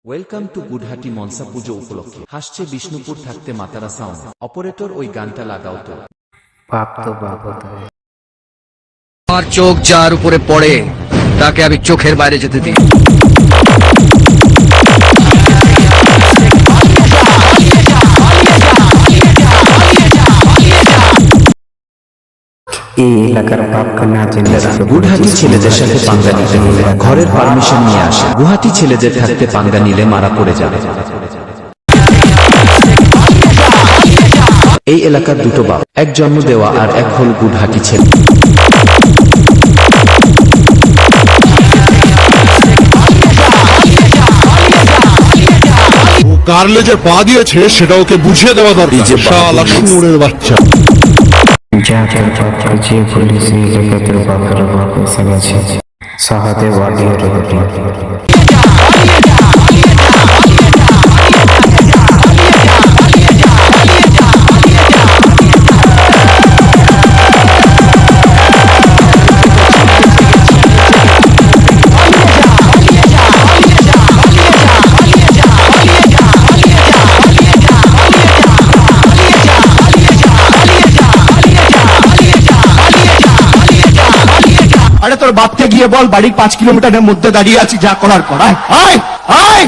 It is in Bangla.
ওয়েলকাম টু গুডহাটি মনসা পুজো উপলক্ষে হাসছে বিষ্ণুপুর থাকতে মাতারা সাউন্ড। অপারেটর ওই গানটা লাগাও তো। বাপ তো বাপ হতে হয়। আমার চোখ যার উপরে পড়ে তাকে আমি চোখের বাইরে যেতে দিই। এই এলাকার বাপকে না চিনলে গুডহাটি ছেলেদের সাথে পাঙ্গা নিতে হলে ঘরের পারমিশন নিয়ে আসে। গুহাটি ছেলেদের থাকতে পাঙ্গা নিলে মারা পড়ে যাবে। এই এলাকার দুটো বাপ, এক জন্ম দেওয়া আর এক হল গুডহাটি ছেলে। কার লেজে পা দিয়েছে সেটা ওকে বুঝিয়ে দেওয়া দরকার। শালা শুয়োরের বাচ্চা। যা তোর বাপকে যে বলিস এই এলাকাতে বাপের বাপ এসে গেছে সাহাতে বাড়িয়ে রেখে। আরে তোর বাপকে গিয়ে বল বাড়ির 5 কিলোমিটারের মধ্যে দাঁড়িয়ে আছি, যা করার কর। আয় আয় আয়।